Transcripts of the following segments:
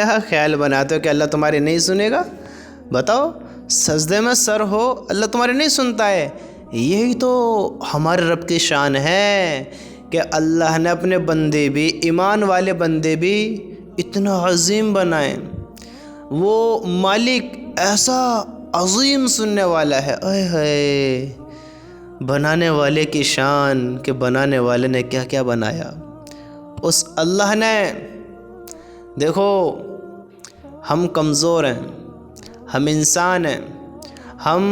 کیا خیال بناتے ہو کہ اللہ تمہاری نہیں سنے گا؟ بتاؤ، سجدے میں سر ہو، اللہ تمہاری نہیں سنتا ہے؟ یہی تو ہمارے رب کی شان ہے کہ اللہ نے اپنے بندے بھی، ایمان والے بندے بھی اتنا عظیم بنائے۔ وہ مالک ایسا عظیم سننے والا ہے، اے ہے بنانے والے کی شان کہ بنانے والے نے کیا کیا بنایا۔ اس اللہ نے، دیکھو ہم کمزور ہیں، ہم انسان ہیں، ہم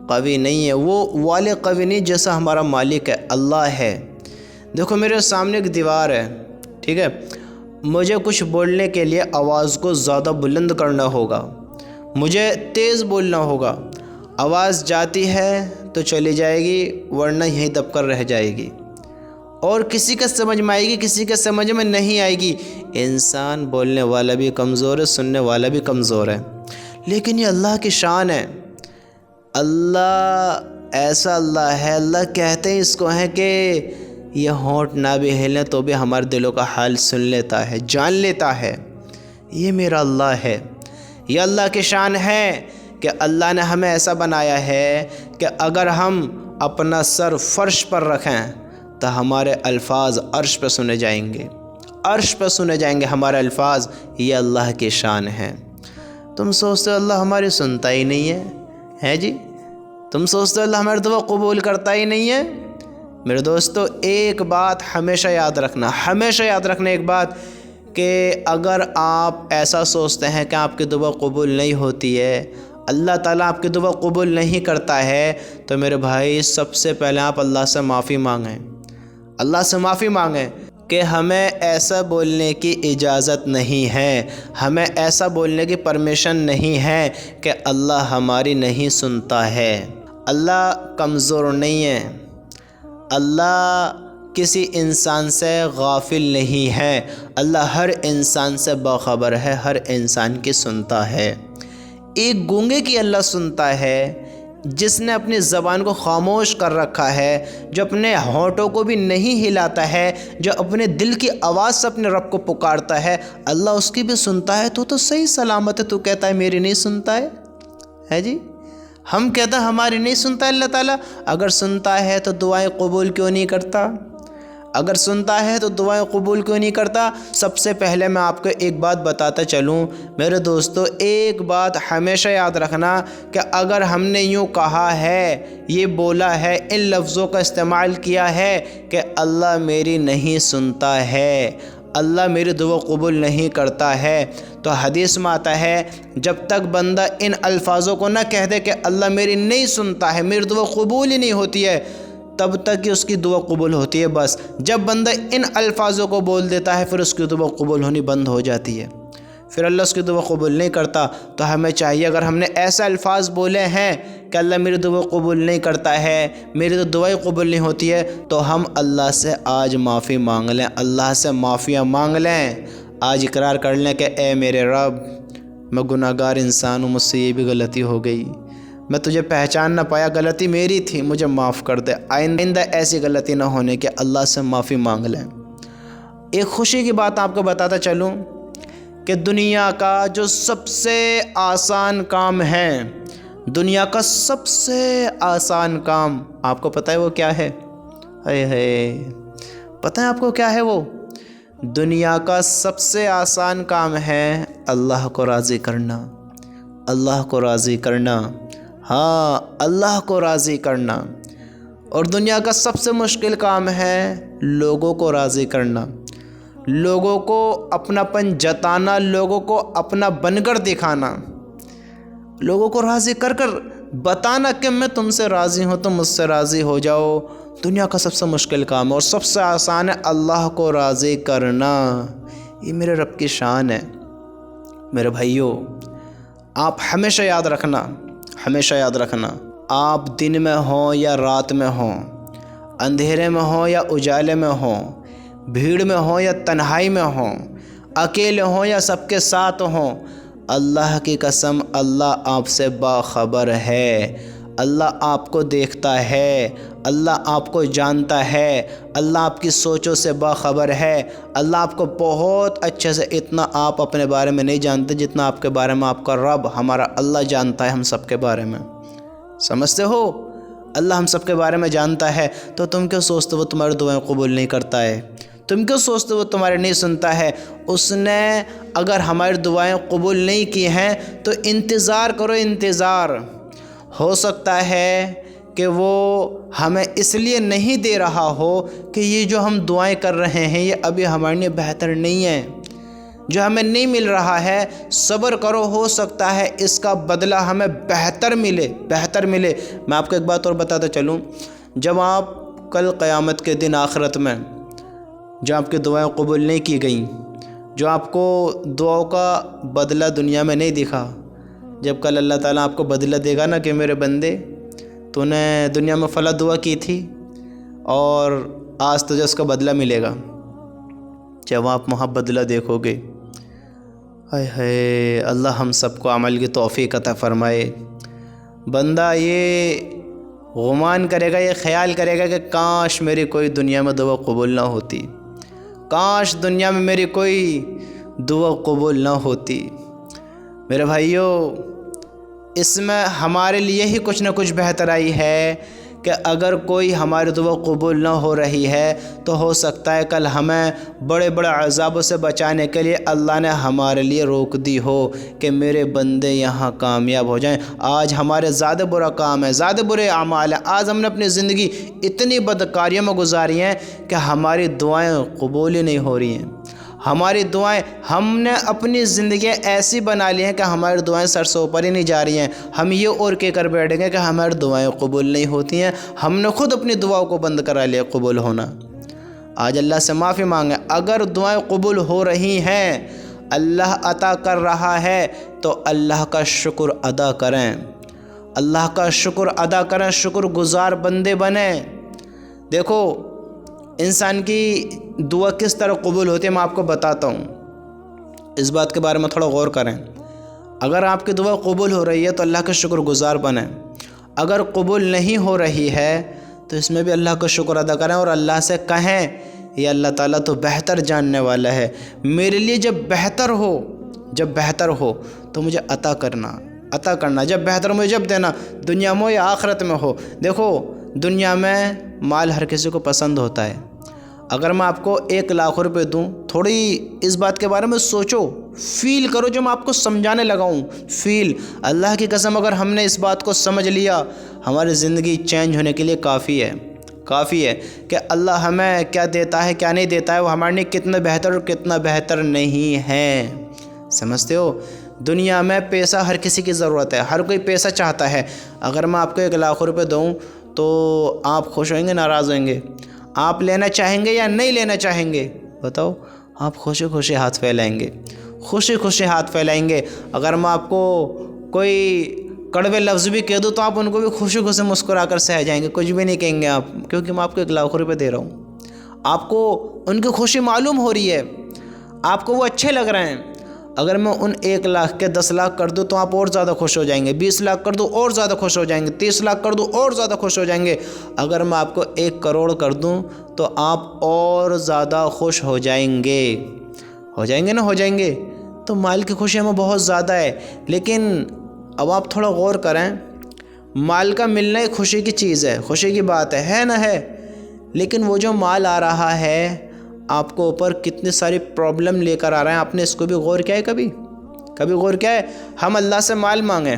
قوی نہیں ہیں، وہ والے قوی نہیں جیسا ہمارا مالک ہے، اللہ ہے۔ دیکھو میرے سامنے ایک دیوار ہے، ٹھیک ہے، مجھے کچھ بولنے کے لیے آواز کو زیادہ بلند کرنا ہوگا، مجھے تیز بولنا ہوگا، آواز جاتی ہے تو چلی جائے گی ورنہ یہیں دب کر رہ جائے گی، اور کسی کا سمجھ میں آئے گی، کسی کے سمجھ میں نہیں آئے گی۔ انسان بولنے والا بھی کمزور ہے، سننے والا بھی کمزور ہے، لیکن یہ اللہ کی شان ہے۔ اللہ ایسا اللہ ہے، اللہ کہتے ہیں اس کو ہیں کہ یہ ہونٹ نہ بھی ہلیں تو بھی ہمارے دلوں کا حال سن لیتا ہے، جان لیتا ہے۔ یہ میرا اللہ ہے، یہ اللہ کی شان ہے کہ اللہ نے ہمیں ایسا بنایا ہے کہ اگر ہم اپنا سر فرش پر رکھیں تو ہمارے الفاظ عرش پہ سنے جائیں گے، عرش پہ سنے جائیں گے ہمارے الفاظ۔ یہ اللہ کی شان ہے۔ تم سوچتے ہو اللہ ہماری سنتا ہی نہیں ہے جی؟ تم سوچتے ہو اللہ ہماری دعا قبول کرتا ہی نہیں ہے؟ میرے دوستو، ایک بات ہمیشہ یاد رکھنا، ہمیشہ یاد رکھنا ایک بات، کہ اگر آپ ایسا سوچتے ہیں کہ آپ کی دعا قبول نہیں ہوتی ہے، اللہ تعالیٰ آپ کی دعا قبول نہیں کرتا ہے، تو میرے بھائی سب سے پہلے آپ اللہ سے معافی مانگیں، اللہ سے معافی مانگیں کہ ہمیں ایسا بولنے کی اجازت نہیں ہے، ہمیں ایسا بولنے کی پرمیشن نہیں ہے کہ اللہ ہماری نہیں سنتا ہے۔ اللہ کمزور نہیں ہے، اللہ کسی انسان سے غافل نہیں ہے، اللہ ہر انسان سے باخبر ہے، ہر انسان کی سنتا ہے۔ ایک گونگے کی اللہ سنتا ہے جس نے اپنی زبان کو خاموش کر رکھا ہے، جو اپنے ہونٹوں کو بھی نہیں ہلاتا ہے، جو اپنے دل کی آواز سے اپنے رب کو پکارتا ہے، اللہ اس کی بھی سنتا ہے۔ تو صحیح سلامت ہے، تو کہتا ہے میری نہیں سنتا ہے جی؟ ہم کہتا ہے ہماری نہیں سنتا ہے اللہ تعالیٰ؟ اگر سنتا ہے تو دعائیں قبول کیوں نہیں کرتا؟ اگر سنتا ہے تو دعائیں قبول کیوں نہیں کرتا؟ سب سے پہلے میں آپ کو ایک بات بتاتا چلوں میرے دوستو، ایک بات ہمیشہ یاد رکھنا کہ اگر ہم نے یوں کہا ہے، یہ بولا ہے، ان لفظوں کا استعمال کیا ہے کہ اللہ میری نہیں سنتا ہے، اللہ میری دعا قبول نہیں کرتا ہے، تو حدیث میں آتا ہے جب تک بندہ ان الفاظوں کو نہ کہہ دے کہ اللہ میری نہیں سنتا ہے، میری دعا قبول ہی نہیں ہوتی ہے، تب تک ہی اس کی دعا قبول ہوتی ہے۔ بس جب بندہ ان الفاظوں کو بول دیتا ہے پھر اس کی دعا قبول ہونی بند ہو جاتی ہے، پھر اللہ اس کی دعا قبول نہیں کرتا۔ تو ہمیں چاہیے اگر ہم نے ایسے الفاظ بولے ہیں کہ اللہ میری دعا قبول نہیں کرتا ہے، میری تو دعائیں قبول نہیں ہوتی ہے، تو ہم اللہ سے آج معافی مانگ لیں، اللہ سے معافیاں مانگ لیں، آج اقرار کر لیں کہ اے میرے رب، میں گناہ گار انسان ہوں، مجھ سے یہ بھی غلطی ہو گئی، میں تجھے پہچان نہ پایا، غلطی میری تھی، مجھے معاف کر دے، آئندہ ایسی غلطی نہ ہونے کہ اللہ سے معافی مانگ لیں۔ ایک خوشی کی بات آپ کو بتاتا چلوں کہ دنیا کا جو سب سے آسان کام ہے، دنیا کا سب سے آسان کام آپ کو پتہ ہے وہ کیا ہے؟ پتہ ہے آپ کو کیا ہے وہ؟ دنیا کا سب سے آسان کام ہے اللہ کو راضی کرنا، اللہ کو راضی کرنا، ہاں اللہ کو راضی کرنا۔ اور دنیا کا سب سے مشکل کام ہے لوگوں کو راضی کرنا، لوگوں کو اپناپن جتانا، لوگوں کو اپنا بن کر دکھانا، لوگوں کو راضی کر کر بتانا کہ میں تم سے راضی ہوں، تم مجھ سے راضی ہو جاؤ۔ دنیا کا سب سے مشکل کام ہے اور سب سے آسان ہے اللہ کو راضی کرنا۔ یہ میرے رب کی شان ہے۔ میرے بھائیوں، آپ ہمیشہ یاد رکھنا، ہمیشہ یاد رکھنا، آپ دن میں ہوں یا رات میں ہوں، اندھیرے میں ہوں یا اجالے میں ہوں، بھیڑ میں ہوں یا تنہائی میں ہوں، اکیلے ہوں یا سب کے ساتھ ہوں، اللہ کی قسم اللہ آپ سے باخبر ہے، اللہ آپ کو دیکھتا ہے، اللہ آپ کو جانتا ہے، اللہ آپ کی سوچوں سے باخبر ہے، اللہ آپ کو بہت اچھے سے، اتنا آپ اپنے بارے میں نہیں جانتے جتنا آپ کے بارے میں آپ کا رب ہمارا اللہ جانتا ہے ہم سب کے بارے میں۔ سمجھتے ہو؟ اللہ ہم سب کے بارے میں جانتا ہے، تو تم کیوں سوچتے وہ تمہاری دعائیں قبول نہیں کرتا ہے؟ تم کیوں سوچتے وہ تمہارے نہیں سنتا ہے؟ اس نے اگر ہماری دعائیں قبول نہیں کی ہیں تو انتظار کرو، انتظار۔ ہو سکتا ہے کہ وہ ہمیں اس لیے نہیں دے رہا ہو کہ یہ جو ہم دعائیں کر رہے ہیں یہ ابھی ہمارے لیے بہتر نہیں ہے، جو ہمیں نہیں مل رہا ہے، صبر کرو، ہو سکتا ہے اس کا بدلہ ہمیں بہتر ملے، بہتر ملے۔ میں آپ کو ایک بات اور بتاتا چلوں، جب آپ کل قیامت کے دن آخرت میں جو آپ کی دعائیں قبول نہیں کی گئیں، جو آپ کو دعاؤں کا بدلہ دنیا میں نہیں دکھا، جب کل اللہ تعالیٰ آپ کو بدلہ دے گا نا کہ میرے بندے تو نے دنیا میں فلاں دعا کی تھی اور آج تجھے اس کا بدلہ ملے گا، جب آپ وہاں بدلہ دیکھو گے، ہائے ہائے، اللہ ہم سب کو عمل کی توفیق عطا فرمائے۔ بندہ یہ گمان کرے گا، یہ خیال کرے گا کہ کاش میری کوئی دنیا میں دعا قبول نہ ہوتی، کاش دنیا میں میری کوئی دعا قبول نہ ہوتی۔ میرے بھائیوں، اس میں ہمارے لیے ہی کچھ نہ کچھ بہترائی ہے کہ اگر کوئی ہماری دعا قبول نہ ہو رہی ہے تو ہو سکتا ہے کل ہمیں بڑے بڑے عذابوں سے بچانے کے لیے اللہ نے ہمارے لیے روک دی ہو کہ میرے بندے یہاں کامیاب ہو جائیں۔ آج ہمارے زیادہ برا کام ہے، زیادہ برے اعمال ہیں، آج ہم نے اپنی زندگی اتنی بدکاریوں میں گزاری ہیں کہ ہماری دعائیں قبول ہی نہیں ہو رہی ہیں۔ ہماری دعائیں، ہم نے اپنی زندگیاں ایسی بنا لی ہیں کہ ہماری دعائیں سر سے اوپر ہی نہیں جا رہی ہیں۔ ہم یہ اور کہہ کر بیٹھیں گے کہ ہماری دعائیں قبول نہیں ہوتی ہیں، ہم نے خود اپنی دعاؤں کو بند کرا لیا قبول ہونا۔ آج اللہ سے معافی مانگیں، اگر دعائیں قبول ہو رہی ہیں، اللہ عطا کر رہا ہے تو اللہ کا شکر ادا کریں، اللہ کا شکر ادا کریں، شکر گزار بندے بنیں۔ دیکھو انسان کی دعا کس طرح قبول ہوتی ہے، میں آپ کو بتاتا ہوں، اس بات کے بارے میں تھوڑا غور کریں۔ اگر آپ کی دعا قبول ہو رہی ہے تو اللہ کا شکر گزار بنیں، اگر قبول نہیں ہو رہی ہے تو اس میں بھی اللہ کا شکر ادا کریں اور اللہ سے کہیں یہ اللہ تعالیٰ تو بہتر جاننے والا ہے، میرے لیے جب بہتر ہو تو مجھے عطا کرنا، جب بہتر مجھے جب دینا، دنیا میں یا آخرت میں ہو۔ دیکھو دنیا میں مال ہر کسی کو پسند ہوتا ہے، اگر میں آپ کو 1,00,000 روپے دوں، تھوڑی اس بات کے بارے میں سوچو، فیل کرو جو میں آپ کو سمجھانے لگا ہوں، فیل۔ اللہ کی قسم اگر ہم نے اس بات کو سمجھ لیا، ہماری زندگی چینج ہونے کے لیے کافی ہے کہ اللہ ہمیں کیا دیتا ہے کیا نہیں دیتا ہے، وہ ہمارے لیے کتنا بہتر اور کتنا بہتر نہیں ہے۔ سمجھتے ہو؟ دنیا میں پیسہ ہر کسی کی ضرورت ہے، ہر کوئی پیسہ چاہتا ہے۔ اگر میں آپ کو 1,00,000 روپے دوں تو آپ خوش ہوئیں گے ناراض ہوئیں گے؟ آپ لینا چاہیں گے یا نہیں لینا چاہیں گے؟ بتاؤ۔ آپ خوشی خوشی ہاتھ پھیلائیں گے۔ اگر میں آپ کو کوئی کڑوے لفظ بھی کہہ دوں تو آپ ان کو بھی خوشی خوشی مسکرا کر سہ جائیں گے، کچھ بھی نہیں کہیں گے آپ، کیونکہ میں آپ کو 1,00,000 روپے دے رہا ہوں۔ آپ کو ان کی خوشی معلوم ہو رہی ہے، آپ کو وہ اچھے لگ رہے ہیں۔ اگر میں ان 1,00,000 کے 10 لاکھ کر دوں تو آپ اور زیادہ خوش ہو جائیں گے، 20 لاکھ کر دوں اور زیادہ خوش ہو جائیں گے، 30 لاکھ کر دوں اور زیادہ خوش ہو جائیں گے۔ اگر میں آپ کو 1 کروڑ کر دوں تو آپ اور زیادہ خوش ہو جائیں گے نا، ہو جائیں گے۔ تو مال کی خوشی ہمیں بہت زیادہ ہے، لیکن اب آپ تھوڑا غور کریں، مال کا ملنا ایک خوشی کی چیز ہے، خوشی کی بات ہے نا، ہے، لیکن وہ جو مال آ رہا ہے آپ کو اوپر کتنی ساری پرابلم لے کر آ رہا ہے، آپ نے اس کو بھی غور کیا ہے؟ کبھی غور کیا ہے؟ ہم اللہ سے مال مانگیں،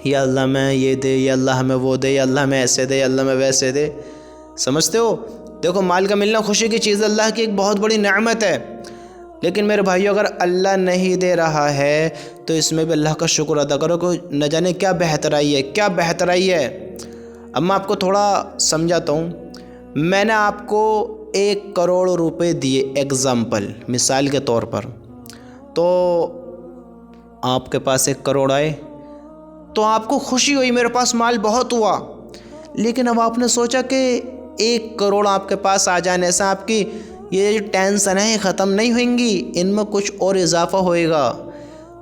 یا اللہ میں یہ دے، یا اللہ ہمیں وہ دے، یا اللہ ہمیں ایسے دے، یا اللہ ہمیں ویسے دے۔ سمجھتے ہو؟ دیکھو مال کا ملنا خوشی کی چیز، اللہ کی ایک بہت بڑی نعمت ہے، لیکن میرے بھائیو اگر اللہ نہیں دے رہا ہے تو اس میں بھی اللہ کا شکر ادا کرو کہ نہ جانے کیا بہترائی ہے۔ اب میں آپ کو تھوڑا سمجھاتا ہوں۔ میں نے آپ کو 1 کروڑ روپے دیے، ایگزامپل، مثال کے طور پر، تو آپ کے پاس 1 کروڑ آئے تو آپ کو خوشی ہوئی، میرے پاس مال بہت ہوا، لیکن اب آپ نے سوچا کہ 1 کروڑ آپ کے پاس آ جانے سے آپ کی یہ جو ٹینشن ہے یہ ختم نہیں ہوئیں گی، ان میں کچھ اور اضافہ ہوئے گا۔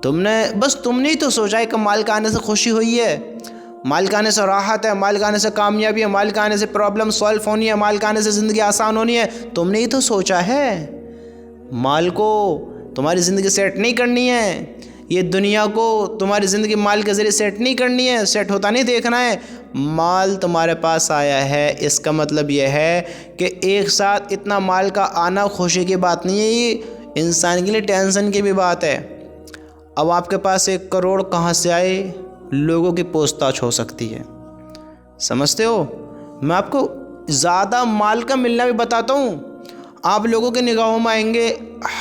تم نے تو سوچا ہے کہ مال کا آنے سے خوشی ہوئی ہے، مال کے آنے سے راحت ہے، مال کے آنے سے کامیابی ہے، مال کے آنے سے پرابلم سولو ہونی ہے، مال کے آنے سے زندگی آسان ہونی ہے، تم نے ہی تو سوچا ہے۔ مال کو تمہاری زندگی سیٹ نہیں کرنی ہے، یہ دنیا کو تمہاری زندگی مال کے ذریعے سیٹ نہیں کرنی ہے، سیٹ ہوتا نہیں دیکھنا ہے۔ مال تمہارے پاس آیا ہے، اس کا مطلب یہ ہے کہ ایک ساتھ اتنا مال کا آنا خوشی کی بات نہیں ہے، یہ انسان کے لیے ٹینشن کی بھی بات ہے۔ اب آپ کے پاس 1 کروڑ کہاں سے آئے، لوگوں کی پوچھ تاچھ ہو سکتی ہے، سمجھتے ہو؟ میں آپ کو زیادہ مال کا ملنا بھی بتاتا ہوں، آپ لوگوں کے نگاہوں میں آئیں گے،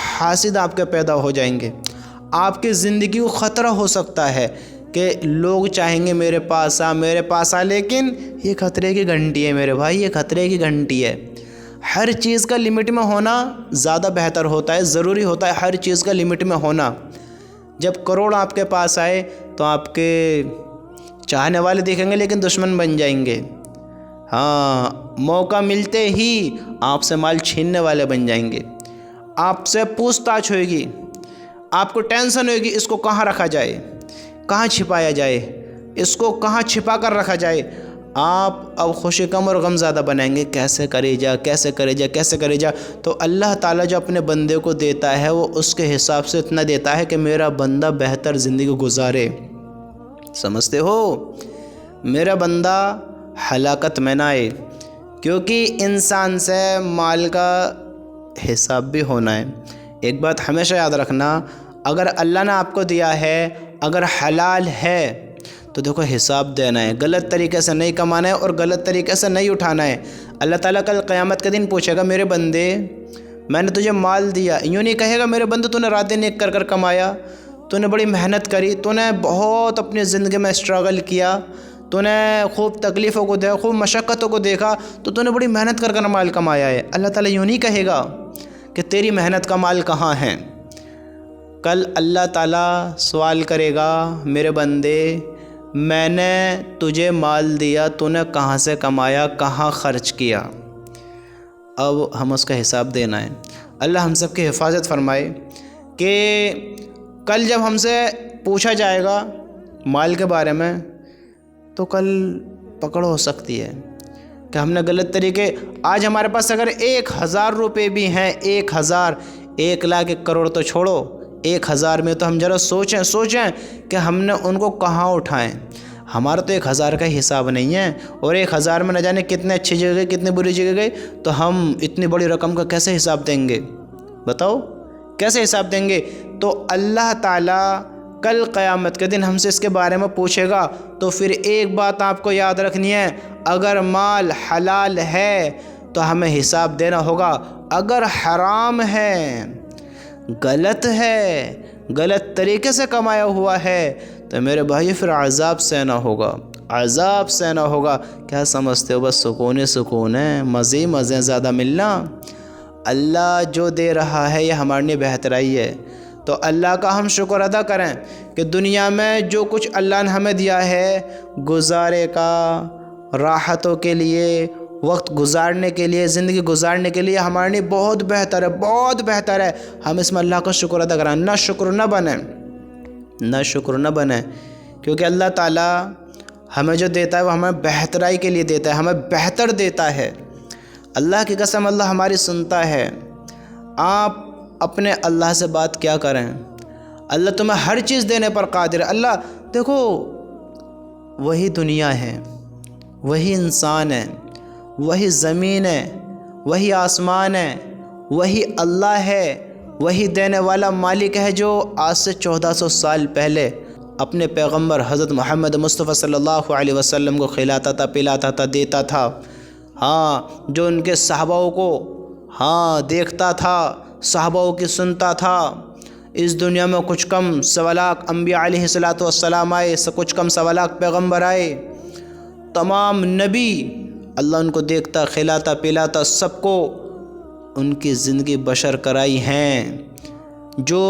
حاسد آپ کے پیدا ہو جائیں گے، آپ کی زندگی کو خطرہ ہو سکتا ہے کہ لوگ چاہیں گے میرے پاس آ، لیکن یہ خطرے کی گھنٹی ہے میرے بھائی، یہ خطرے کی گھنٹی ہے۔ ہر چیز کا لمٹ میں ہونا زیادہ بہتر ہوتا ہے، ضروری ہوتا ہے ہر چیز کا لمٹ میں ہونا۔ جب کروڑ آپ کے پاس آئے تو آپ کے چاہنے والے دیکھیں گے لیکن دشمن بن جائیں گے، ہاں، موقع ملتے ہی آپ سے مال چھیننے والے بن جائیں گے، آپ سے پوچھ تاچھ ہوئے گی، آپ کو ٹینشن ہوئے گی، اس کو کہاں رکھا جائے، کہاں چھپایا جائے، اس کو کہاں چھپا کر رکھا جائے۔ آپ اب خوشی کم اور غم زیادہ بنائیں گے، کیسے کرے جا۔ تو اللہ تعالیٰ جو اپنے بندے کو دیتا ہے وہ اس کے حساب سے اتنا دیتا ہے کہ میرا بندہ بہتر زندگی گزارے، سمجھتے ہو؟ میرا بندہ ہلاکت میں نہ آئے، کیونکہ انسان سے مال کا حساب بھی ہونا ہے۔ ایک بات ہمیشہ یاد رکھنا، اگر اللہ نے آپ کو دیا ہے، اگر حلال ہے تو دیکھو حساب دینا ہے، غلط طریقے سے نہیں کمانا ہے اور غلط طریقے سے نہیں اٹھانا ہے۔ اللہ تعالیٰ کل قیامت کے دن پوچھے گا، میرے بندے میں نے تجھے مال دیا، یوں نہیں کہے گا میرے بندے تو نے راتیں نیک کر کمایا، تو نے بڑی محنت کری، تو نے بہت اپنی زندگی میں اسٹرگل کیا، تو نے خوب تکلیفوں کو دیکھا، خوب مشقتوں کو دیکھا، تو نے بڑی محنت کر مال کمایا ہے۔ اللہ تعالیٰ یوں نہیں کہے گا کہ تیری محنت کا مال کہاں ہے۔ کل اللہ تعالیٰ سوال کرے گا، میرے بندے میں نے تجھے مال دیا، تو نے کہاں سے کمایا، کہاں خرچ کیا۔ اب ہم اس کا حساب دینا ہے۔ اللہ ہم سب کی حفاظت فرمائے کہ کل جب ہم سے پوچھا جائے گا مال کے بارے میں تو کل پکڑ ہو سکتی ہے کہ ہم نے غلط طریقے، آج ہمارے پاس اگر 1000 روپے بھی ہیں، 1000، 1 لاکھ 1 کروڑ تو چھوڑو، 1000 میں تو ہم ذرا سوچیں کہ ہم نے ان کو کہاں اٹھائیں۔ ہمارا تو 1000 کا حساب نہیں ہے، اور 1000 میں نہ جانے کتنے اچھی جگہ گئے، کتنے بری جگہ گئے، تو ہم اتنی بڑی رقم کا کیسے حساب دیں گے؟ بتاؤ کیسے حساب دیں گے؟ تو اللہ تعالیٰ کل قیامت کے دن ہم سے اس کے بارے میں پوچھے گا۔ تو پھر ایک بات آپ کو یاد رکھنی ہے، اگر مال حلال ہے تو ہمیں حساب دینا ہوگا، اگر حرام ہے، غلط ہے، غلط طریقے سے کمایا ہوا ہے تو میرے بھائی پھر عذاب سہنا ہوگا، عذاب سہنا ہوگا۔ کیا سمجھتے ہو بس سکون ہے، مزے زیادہ ملنا؟ اللہ جو دے رہا ہے یہ ہمارے لیے بہترائی ہے، تو اللہ کا ہم شکر ادا کریں کہ دنیا میں جو کچھ اللہ نے ہمیں دیا ہے گزارے کا، راحتوں کے لیے، وقت گزارنے کے لیے، زندگی گزارنے کے لیے ہمارے لیے بہت بہتر ہے، بہت بہتر ہے۔ ہم اس میں اللہ کا شکر ادا کریں، نہ شکر نہ بنیں، کیونکہ اللہ تعالیٰ ہمیں جو دیتا ہے وہ ہمیں بہترائی کے لیے دیتا ہے، ہمیں بہتر دیتا ہے۔ اللہ کی قسم اللہ ہماری سنتا ہے۔ آپ اپنے اللہ سے بات کیا کریں، اللہ تمہیں ہر چیز دینے پر قادر ہے۔ اللہ دیکھو وہی دنیا ہے، وہی انسان ہے، وہی زمین ہے، وہی آسمان ہے، وہی اللہ ہے، وہی دینے والا مالک ہے جو آج سے 1400 سال پہلے اپنے پیغمبر حضرت محمد مصطفیٰ صلی اللہ علیہ وسلم کو کھلاتا تھا، پلاتا تھا، دیتا تھا، ہاں، جو ان کے صحابہ کو دیکھتا تھا، صحابہ کی سنتا تھا۔ اس دنیا میں کچھ کم 1.25 لاکھ انبیاء علیہ السلام آئے، کچھ کم 1.25 لاکھ پیغمبر آئے، تمام نبی اللہ ان کو دیکھتا، کھلاتا، پلاتا، سب کو ان کی زندگی بشر کرائی ہیں۔ جو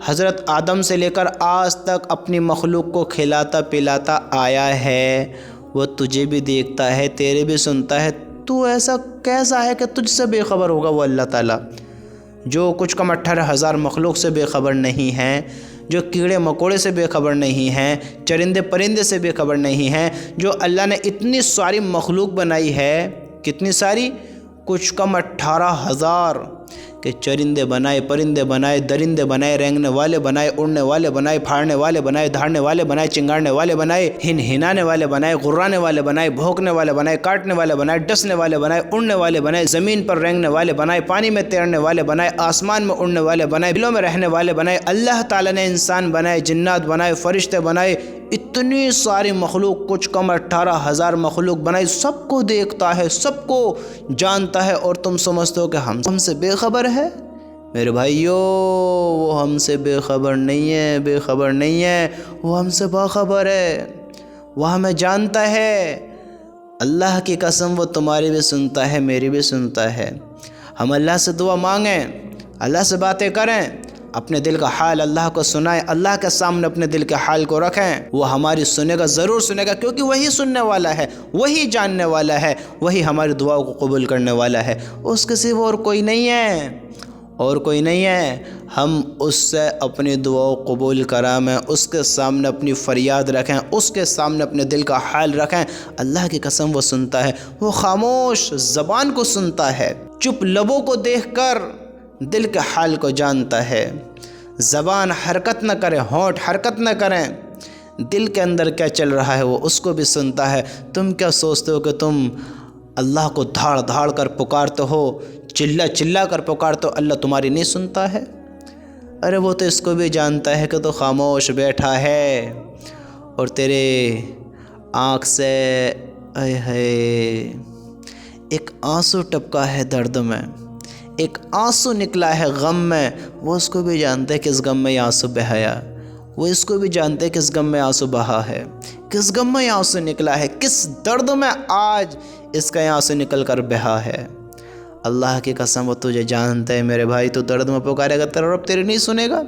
حضرت آدم سے لے کر آج تک اپنی مخلوق کو کھلاتا پلاتا آیا ہے، وہ تجھے بھی دیکھتا ہے، تیرے بھی سنتا ہے۔ تو ایسا کیسا ہے کہ تجھ سے بے خبر ہوگا وہ اللہ تعالیٰ، جو کچھ کم 18,000 مخلوق سے بے خبر نہیں ہے، جو کیڑے مکوڑے سے بے خبر نہیں ہیں، چرندے پرندے سے بے خبر نہیں ہیں، جو اللہ نے اتنی ساری مخلوق بنائی ہے، کتنی ساری، کچھ کم 18,000 کہ چرندے بنائے، پرندے بنائے، درندے بنائے، رینگنے والے بنائے، اڑنے والے بنائے، پھاڑنے والے بنائے، دھاڑنے والے بنائے، چنگاڑنے والے بنائے، ہنہنانے والے بنائے، غرانے والے بنائے، بھونکنے والے بنائے، کاٹنے والے بنائے، ڈسنے والے بنائے، اڑنے والے بنائے، زمین پر رینگنے والے بنائے، پانی میں تیرنے والے بنائے، آسمان میں اڑنے والے بنائے، بلوں میں رہنے والے بنائے۔ اللہ تعالیٰ نے انسان بنائے، جنات بنائے، فرشتے بنائے، اتنی ساری مخلوق، کچھ کم 18,000 مخلوق بنائی۔ سب کو دیکھتا ہے، سب کو جانتا ہے، اور تم سمجھتے ہو کہ ہم سے بے خبر ہے؟ میرے بھائیو، وہ ہم سے بے خبر نہیں ہے، بے خبر نہیں ہے، وہ ہم سے باخبر ہے، وہ ہمیں جانتا ہے۔ اللہ کی قسم، وہ تمہاری بھی سنتا ہے، میری بھی سنتا ہے۔ ہم اللہ سے دعا مانگیں، اللہ سے باتیں کریں، اپنے دل کا حال اللہ کو سنائیں، اللہ کے سامنے اپنے دل کے حال کو رکھیں، وہ ہماری سنے گا، ضرور سنے گا، کیونکہ وہی سننے والا ہے، وہی جاننے والا ہے، وہی ہماری دعاؤں کو قبول کرنے والا ہے۔ اس کے سوا اور کوئی نہیں ہے، اور کوئی نہیں ہے۔ ہم اس سے اپنی دعاؤں قبول کرائیں، اس کے سامنے اپنی فریاد رکھیں، اس کے سامنے اپنے دل کا حال رکھیں۔ اللہ کی قسم، وہ سنتا ہے، وہ خاموش زبان کو سنتا ہے، چپ لبوں کو دیکھ کر دل کے حال کو جانتا ہے۔ زبان حرکت نہ کرے، ہونٹ حرکت نہ کریں، دل کے اندر کیا چل رہا ہے وہ اس کو بھی سنتا ہے۔ تم کیا سوچتے ہو کہ تم اللہ کو دھاڑ دھاڑ کر پکارتے ہو، چلا چلا کر پکارتے ہو، اللہ تمہاری نہیں سنتا ہے؟ ارے وہ تو اس کو بھی جانتا ہے کہ تو خاموش بیٹھا ہے، اور تیرے آنکھ سے ایک آنسو ٹپکا ہے درد میں، ایک آنسو نکلا ہے غم میں، وہ اس کو بھی جانتا ہے کس غم میں یہ آنسو بہایا، وہ اس کو بھی جانتے ہیں کس غم میں آنسو بہا ہے، کس غم میں آنسو نکلا ہے، کس درد میں آج اس کا آنسو نکل کر بہا ہے۔ اللہ کی قسم، وہ تجھے جانتا ہے میرے بھائی۔ تو درد میں پکارے گا، تیرا رب تیری نہیں سنے گا؟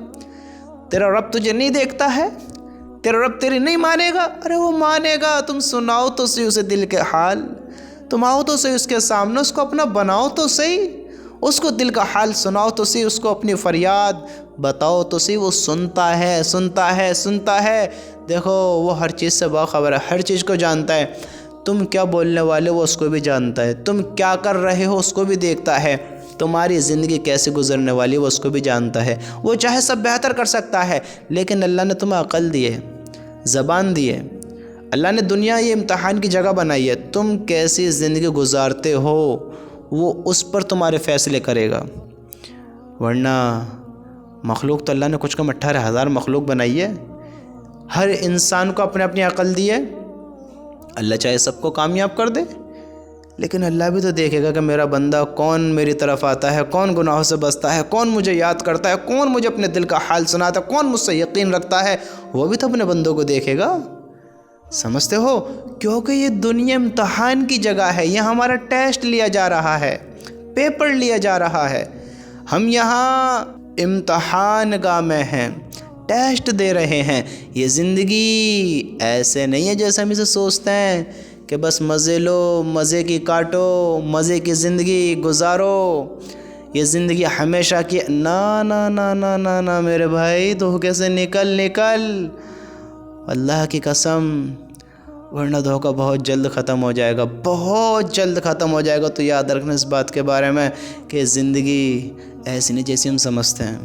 تیرا رب تجھے نہیں دیکھتا ہے؟ تیرا رب تیری نہیں مانے گا؟ ارے وہ مانے گا، تم سناؤ تو صحیح اسے دل کے حال، تم آؤ تو صحیح اس کے سامنے، اس کو اپنا بناؤ تو صحیح، اس کو دل کا حال سناؤ تو صحیح، اس کو اپنی فریاد بتاؤ تو صحیح۔ وہ سنتا ہے، سنتا ہے، سنتا ہے۔ دیکھو، وہ ہر چیز سے باخبر ہے، ہر چیز کو جانتا ہے۔ تم کیا بولنے والے ہو اس کو بھی جانتا ہے، تم کیا کر رہے ہو اس کو بھی دیکھتا ہے، تمہاری زندگی کیسے گزرنے والی وہ اس کو بھی جانتا ہے۔ وہ چاہے سب بہتر کر سکتا ہے، لیکن اللہ نے تمہیں عقل دی ہے، زبان دی ہے، اللہ نے دنیا یہ امتحان کی جگہ بنائی ہے۔ تم کیسی زندگی گزارتے ہو وہ اس پر تمہارے فیصلے کرے گا، ورنہ مخلوق تو اللہ نے کچھ کم 18,000 مخلوق بنائی ہے، ہر انسان کو اپنے اپنی عقل دی ہے۔ اللہ چاہے سب کو کامیاب کر دے، لیکن اللہ بھی تو دیکھے گا کہ میرا بندہ کون میری طرف آتا ہے، کون گناہوں سے بچتا ہے، کون مجھے یاد کرتا ہے، کون مجھے اپنے دل کا حال سناتا ہے، کون مجھ سے یقین رکھتا ہے، وہ بھی تو اپنے بندوں کو دیکھے گا۔ سمجھتے ہو؟ کیونکہ یہ دنیا امتحان کی جگہ ہے، یہاں ہمارا ٹیسٹ لیا جا رہا ہے، پیپر لیا جا رہا ہے، ہم یہاں امتحان گاہ میں ہیں، ٹیسٹ دے رہے ہیں۔ یہ زندگی ایسے نہیں ہے جیسے ہم اسے سوچتے ہیں کہ بس مزے لو، مزے کی کاٹو، مزے کی زندگی گزارو، یہ زندگی ہمیشہ کی۔ نا نا نا نا نا نا میرے بھائی، دھوکے سے نکل اللہ کی قسم، ورنہ دھوکہ بہت جلد ختم ہو جائے گا، بہت جلد ختم ہو جائے گا۔ تو یاد رکھنا اس بات کے بارے میں کہ زندگی ایسی نہیں جیسی ہم سمجھتے ہیں۔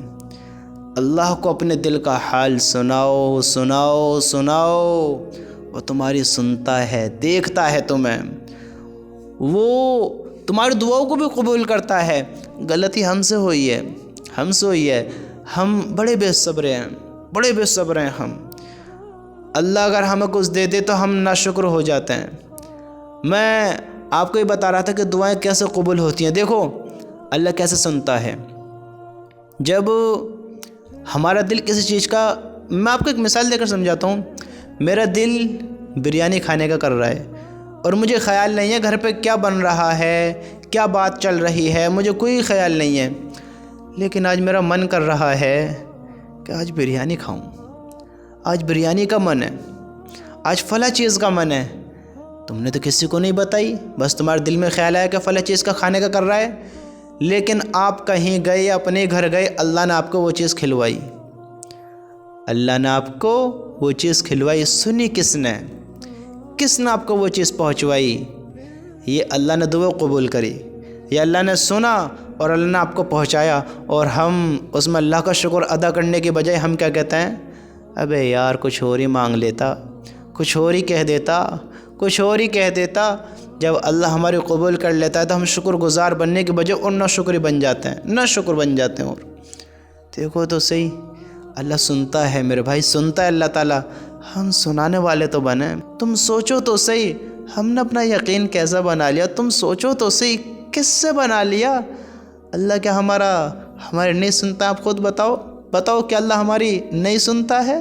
اللہ کو اپنے دل کا حال سناؤ، سناؤ، سناؤ، وہ تمہاری سنتا ہے، دیکھتا ہے تمہیں، وہ تمہاری دعاؤں کو بھی قبول کرتا ہے۔ غلطی ہم سے ہوئی ہے، ہم سے ہوئی ہے، ہم بڑے بے صبر ہیں، بڑے بے صبر ہیں ہم۔ اللہ اگر ہمیں کچھ دے دے تو ہم ناشکر ہو جاتے ہیں۔ میں آپ کو یہ بتا رہا تھا کہ دعائیں کیسے قبول ہوتی ہیں۔ دیکھو اللہ کیسے سنتا ہے، جب ہمارا دل کسی چیز کا، میں آپ کو ایک مثال دے کر سمجھاتا ہوں۔ میرا دل بریانی کھانے کا کر رہا ہے، اور مجھے خیال نہیں ہے گھر پہ کیا بن رہا ہے، کیا بات چل رہی ہے، مجھے کوئی خیال نہیں ہے، لیکن آج میرا من کر رہا ہے کہ آج بریانی کھاؤں، آج بریانی کا من ہے، آج فلاں چیز کا من ہے۔ تم نے تو کسی کو نہیں بتائی، بس تمہارے دل میں خیال آیا کہ فلاں چیز کا کھانے کا کر رہا ہے، لیکن آپ کہیں گئے، اپنے گھر گئے، اللہ نے آپ کو وہ چیز کھلوائی، اللہ نے آپ کو وہ چیز کھلوائی، سنی کس نے آپ کو وہ چیز پہنچوائی؟ یہ اللہ نے دعا قبول کری، یہ اللہ نے سنا اور اللہ نے آپ کو پہنچایا، اور ہم اس میں اللہ کا شکر ادا کرنے کی بجائے ہم کیا کہتے ہیں؟ ابے یار کچھ اور ہی مانگ لیتا، کچھ اور ہی کہہ دیتا، کچھ اور ہی کہہ دیتا۔ جب اللہ ہماری قبول کر لیتا ہے تو ہم شکر گزار بننے کی بجائے اور ناشکری بن جاتے ہیں، ناشکر بن جاتے ہیں۔ اور دیکھو تو صحیح، اللہ سنتا ہے میرے بھائی، سنتا ہے اللہ تعالیٰ، ہم سنانے والے تو بنیں۔ تم سوچو تو صحیح، ہم نے اپنا یقین کیسا بنا لیا؟ تم سوچو تو صحیح، کس سے بنا لیا؟ اللہ کیا ہمارے نہیں سنتا؟ آپ خود بتاؤ کہ اللہ ہماری نہیں سنتا ہے؟